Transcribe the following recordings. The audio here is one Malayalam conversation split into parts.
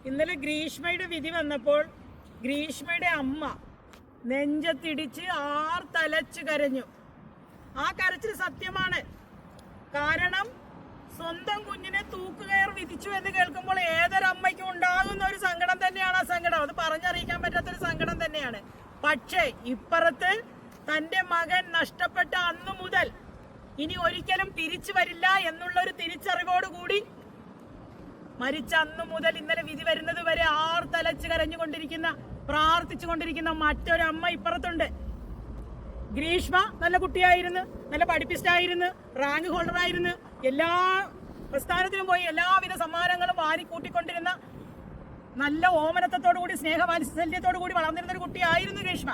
ഇന്നലെ ഗ്രീഷ്മയുടെ വിധി വന്നപ്പോൾ ഗ്രീഷ്മയുടെ അമ്മ നെഞ്ചത്തിടിച്ച് ആർത്തലച്ച് കരഞ്ഞു. ആ കരച്ചിൽ സത്യമാണ്. കാരണം സ്വന്തം കുഞ്ഞിനെ തൂക്കുകയർ വിധിച്ചു എന്ന് കേൾക്കുമ്പോൾ ഏതൊരമ്മയ്ക്കും ഉണ്ടാകുന്ന ഒരു സങ്കടം തന്നെയാണ് ആ സങ്കടം. അത് പറഞ്ഞറിയിക്കാൻ പറ്റാത്തൊരു സങ്കടം തന്നെയാണ്. പക്ഷേ ഇപ്പുറത്ത് തന്റെ മകൻ നഷ്ടപ്പെട്ട അന്നു മുതൽ ഇനി ഒരിക്കലും തിരിച്ചു വരില്ല എന്നുള്ളൊരു തിരിച്ചറിവോടുകൂടി മരിച്ച അന്നു മുതൽ ഇന്നലെ വിധി വരുന്നത് വരെ ആർത്തലച്ച് കരഞ്ഞുകൊണ്ടിരിക്കുന്ന പ്രാർത്ഥിച്ചുകൊണ്ടിരിക്കുന്ന മറ്റൊരമ്മ ഇപ്പുറത്തുണ്ട്. ഗ്രീഷ്മ നല്ല കുട്ടിയായിരുന്നു, നല്ല പഠിപ്പിസ്റ്റായിരുന്നു, റാങ്ക് ഹോൾഡറായിരുന്നു, എല്ലാ പ്രസ്ഥാനത്തിലും പോയി എല്ലാവിധ സമ്മാനങ്ങളും വാരിക്കൂട്ടിക്കൊണ്ടിരുന്ന നല്ല ഓമനത്തോടുകൂടി സ്നേഹവാത്സല്യത്തോടുകൂടി വളർന്നിരുന്ന ഒരു കുട്ടിയായിരുന്നു ഗ്രീഷ്മ.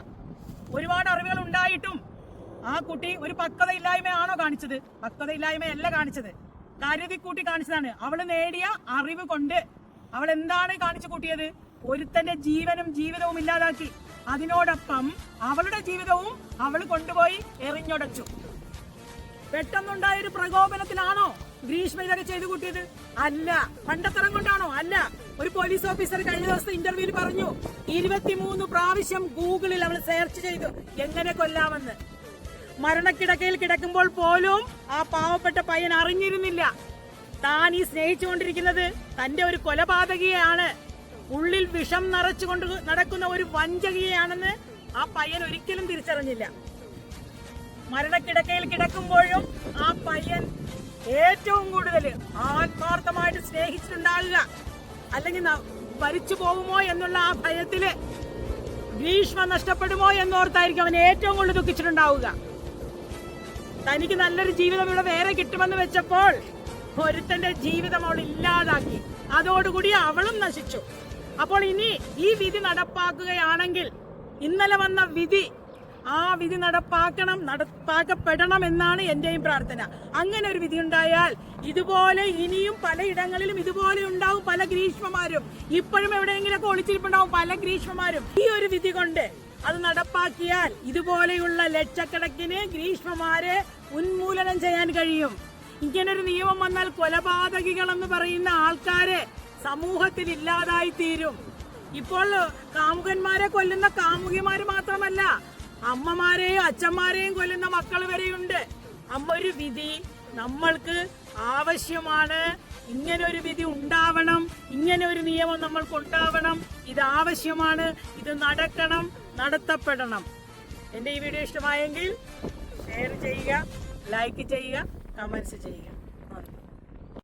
ഒരുപാട് അറിവുകൾ ഉണ്ടായിട്ടും ആ കുട്ടി ഒരു പക്വതയില്ലായ്മയാണോ കാണിച്ചത്? പക്വതയില്ലായ്മയല്ല കാണിച്ചത്, കരുതിക്കൂട്ടി കാണിച്ചതാണ്. അവള് നേടിയ അറിവ് കൊണ്ട് അവൾ എന്താണ് കാണിച്ചു കൂട്ടിയത്? ഒരുത്തന്റെ ജീവനും ജീവിതവും ഇല്ലാതാക്കി. അതിനോടൊപ്പം അവളുടെ ജീവിതവും അവൾ കൊണ്ടുപോയി എറിഞ്ഞൊടച്ചു. പെട്ടെന്നുണ്ടായൊരു പ്രകോപനത്തിലാണോ ഗ്രീഷ്മ ഇതൊക്കെ ചെയ്തു കൂട്ടിയത്? അല്ല. പണ്ടത്തരം കൊണ്ടാണോ? അല്ല. ഒരു പോലീസ് ഓഫീസർ കഴിഞ്ഞ ദിവസത്തെ ഇന്റർവ്യൂവിൽ പറഞ്ഞു 23 പ്രാവശ്യം ഗൂഗിളിൽ അവൾ സെർച്ച് ചെയ്തു എങ്ങനെ കൊല്ലാമെന്ന്. മരണക്കിടക്കയിൽ കിടക്കുമ്പോൾ പോലും ആ പാവപ്പെട്ട പയ്യൻ അറിഞ്ഞിരുന്നില്ല താൻ ഈ സ്നേഹിച്ചുകൊണ്ടിരിക്കുന്നത് തന്റെ ഒരു കൊലപാതകിയാണ്, ഉള്ളിൽ വിഷം നിറച്ചുകൊണ്ട് നടക്കുന്ന ഒരു വഞ്ചകിയാണെന്ന് ആ പയ്യൻ ഒരിക്കലും തിരിച്ചറിഞ്ഞില്ല. മരണക്കിടക്കയിൽ കിടക്കുമ്പോഴും ആ പയ്യൻ ഏറ്റവും കൂടുതൽ ആത്മാർത്ഥമായിട്ട് സ്നേഹിച്ചിട്ടുണ്ടാകുക, അല്ലെങ്കിൽ മരിച്ചു പോകുമോ എന്നുള്ള ആ ഭയത്തില് ഗ്രീഷ്മ നഷ്ടപ്പെടുമോ എന്നോർത്തായിരിക്കും അവൻ ഏറ്റവും കൂടുതൽ ദുഃഖിച്ചിട്ടുണ്ടാവുക. തനിക്ക് നല്ലൊരു ജീവിതം ഇവിടെ വേറെ കിട്ടുമെന്ന് വെച്ചപ്പോൾ ഒരുത്തന്റെ ജീവിതം അവൾ ഇല്ലാതാക്കി. അതോടുകൂടി അവളും നശിച്ചു. അപ്പോൾ ഇനി ഈ വിധി നടപ്പാക്കുകയാണെങ്കിൽ ഇന്നലെ വന്ന വിധി, ആ വിധി നടപ്പാക്കപ്പെടണം എന്നാണ് എന്റെയും പ്രാർത്ഥന. അങ്ങനെ ഒരു വിധി ഉണ്ടായാൽ ഇതുപോലെ ഇനിയും പലയിടങ്ങളിലും ഇതുപോലെ ഉണ്ടാവും പല ഗ്രീഷ്മമാരും. ഇപ്പോഴും എവിടെയെങ്കിലൊക്കെ ഒളിച്ചിരിപ്പുണ്ടാവും പല ഗ്രീഷ്മമാരും. ഈ ഒരു വിധി കൊണ്ട് അത് നടപ്പാക്കിയാൽ ഇതുപോലെയുള്ള ലക്ഷക്കണക്കിന് ഗ്രീഷ്മമാരെ ഉന്മൂലനം ചെയ്യാൻ കഴിയും. ഇങ്ങനൊരു നിയമം വന്നാൽ കൊലപാതകികൾ എന്ന് പറയുന്ന ആൾക്കാരെ സമൂഹത്തിൽ ഇല്ലാതായി തീരും. ഇപ്പോൾ കാമുകന്മാരെ കൊല്ലുന്ന കാമുകിമാര് മാത്രമല്ല, അമ്മമാരെയും അച്ഛന്മാരെയും കൊല്ലുന്ന മക്കൾ വരെയുണ്ട്. ഒരു വിധി നമ്മൾക്ക് ആവശ്യമാണ്. ഇങ്ങനെ ഒരു വിധി ഉണ്ടാവണം, ഇങ്ങനെ ഒരു നിയമം നമ്മൾക്ക് ഉണ്ടാവണം. ഇത് ആവശ്യമാണ്, ഇത് നടക്കണം, നടത്തപ്പെടണം. എന്റെ ഈ വീഡിയോ ഇഷ്ടമായെങ്കിൽ ഷെയർ ചെയ്യുക, ലൈക്ക് ചെയ്യുക, കമന്റ്സ് ചെയ്യുക.